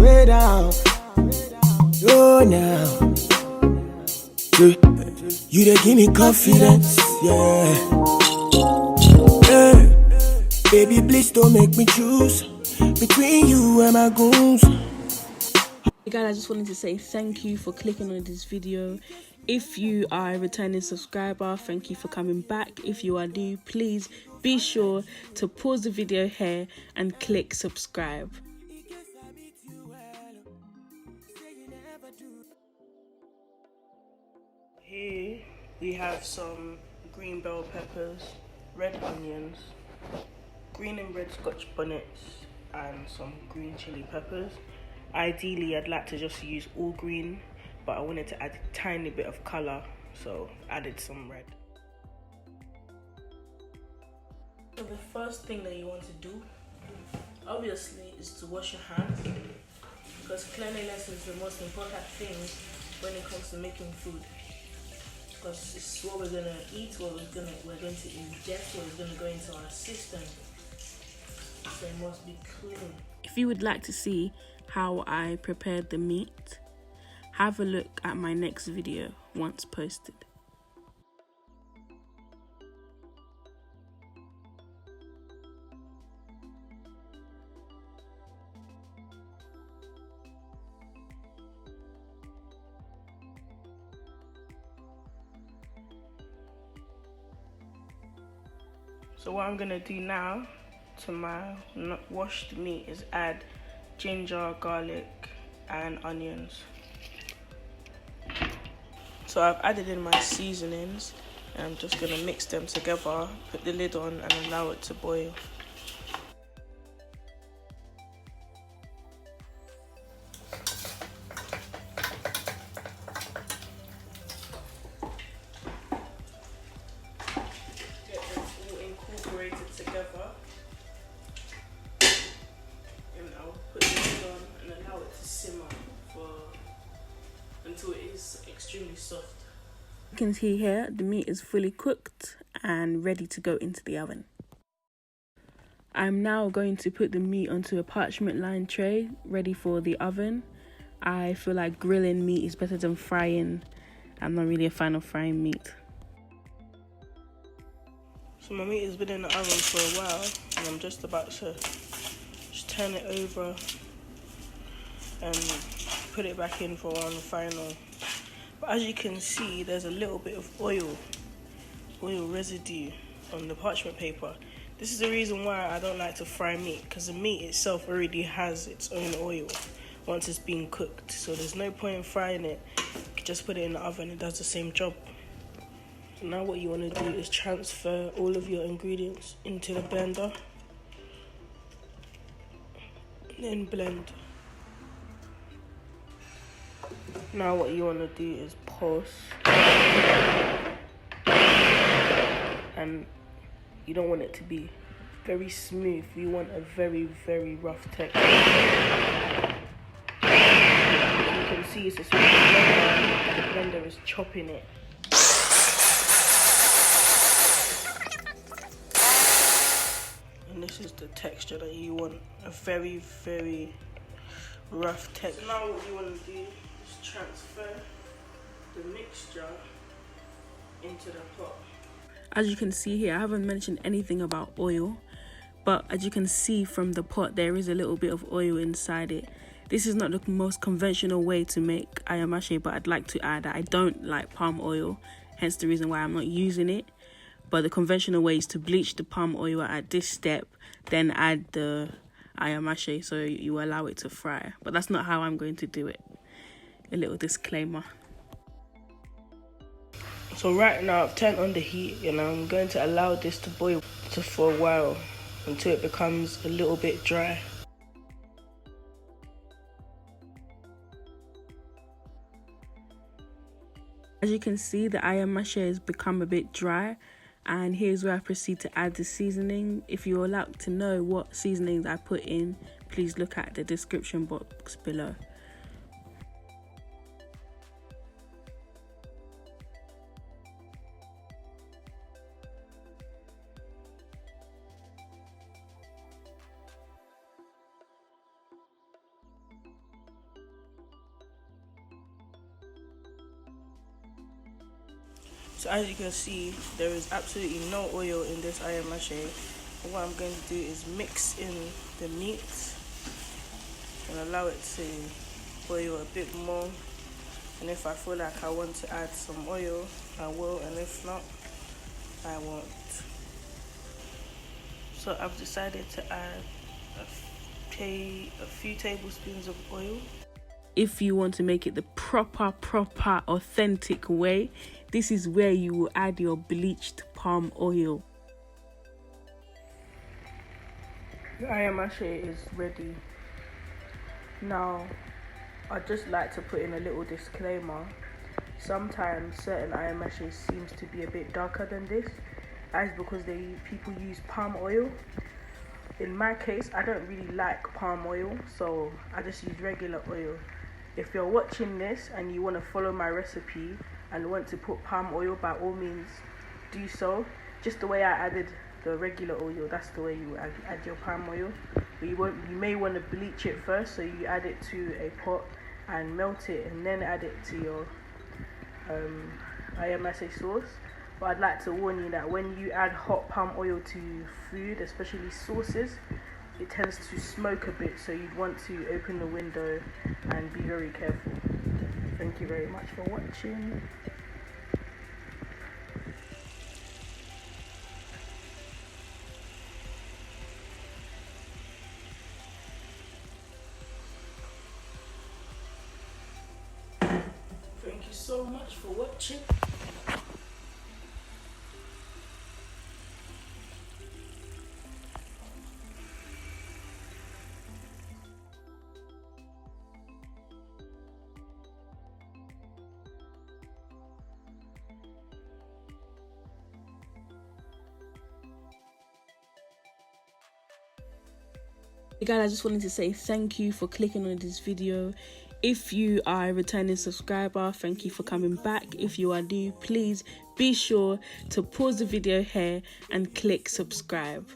way down. Oh, now. You dey give me confidence, yeah. Hey, baby, please don't make me choose between you and my goons. Hey guys, I just wanted to say thank you for clicking on this video. If you are a returning subscriber, thank you for coming back. If you are new, please be sure to pause the video here and click subscribe. Here we have some green bell peppers, red onions, green and red scotch bonnets, and some green chili peppers. Ideally, I'd like to just use all green, but I wanted to add a tiny bit of colour, so added some red. So the first thing that you want to do, obviously, is to wash your hands, because cleanliness is the most important thing when it comes to making food. Because it's what we're gonna eat, what we're going to ingest, what is gonna go into our system. So it must be clean. If you would like to see how I prepared the meat, have a look at my next video once posted. So what I'm gonna do now to my washed meat is add ginger, garlic, and onions. So I've added in my seasonings, and I'm just gonna mix them together, put the lid on, and allow it to boil. Incorporated together, and I'll put the lid on and allow it to simmer until it is extremely soft. You can see here the meat is fully cooked and ready to go into the oven. I'm now going to put the meat onto a parchment lined tray ready for the oven. I feel like grilling meat is better than frying. I'm not really a fan of frying meat. So my meat has been in the oven for a while, and I'm just about to just turn it over and put it back in for one final. But as you can see, there's a little bit of oil residue on the parchment paper. This is the reason why I don't like to fry meat, because the meat itself already has its own oil once it's been cooked. So there's no point in frying it. You can just put it in the oven, it does the same job. Now what you want to do is transfer all of your ingredients into the blender, and then blend. Now what you want to do is pulse, and you don't want it to be very smooth, you want a very, very rough texture. You can see it's a smooth blender, the blender is chopping it. And this is the texture that you want, a very, very rough texture. So now what you want to do is transfer the mixture into the pot. As you can see here, I haven't mentioned anything about oil, but as you can see from the pot, there is a little bit of oil inside it. This is not the most conventional way to make ayamase, but I'd like to add that I don't like palm oil, hence the reason why I'm not using it. But the conventional way is to bleach the palm oil at this step, then add the ayamase, so you allow it to fry. But that's not how I'm going to do it. A little disclaimer. So right now I've turned on the heat, and I'm going to allow this to boil for a while until it becomes a little bit dry. As you can see, the ayamase has become a bit dry, and here's where I proceed to add the seasoning. If you would like to know what seasonings I put in, please look at the description box below. So as you can see, there is absolutely no oil in this ayamase. What I'm going to do is mix in the meat and allow it to boil a bit more. And if I feel like I want to add some oil, I will, and if not, I won't. So I've decided to add a few tablespoons of oil. If you want to make it the proper authentic way, this is where you will add your bleached palm oil. The ayamase is ready. Now, I'd just like to put in a little disclaimer. Sometimes certain ayamase seems to be a bit darker than this. That's because people use palm oil. In my case, I don't really like palm oil, so I just use regular oil. If you're watching this and you want to follow my recipe and want to put palm oil, by all means do so. Just the way I added the regular oil, that's the way you add your palm oil. But you may want to bleach it first, so you add it to a pot and melt it and then add it to your ayamase sauce. But I'd like to warn you that when you add hot palm oil to food, especially sauces, it tends to smoke a bit, so you'd want to open the window and be very careful. Thank you very much for watching. Thank you so much for watching. Hey guys, I just wanted to say thank you for clicking on this video. If you are a returning subscriber, thank you for coming back. If you are new, please be sure to pause the video here and click subscribe.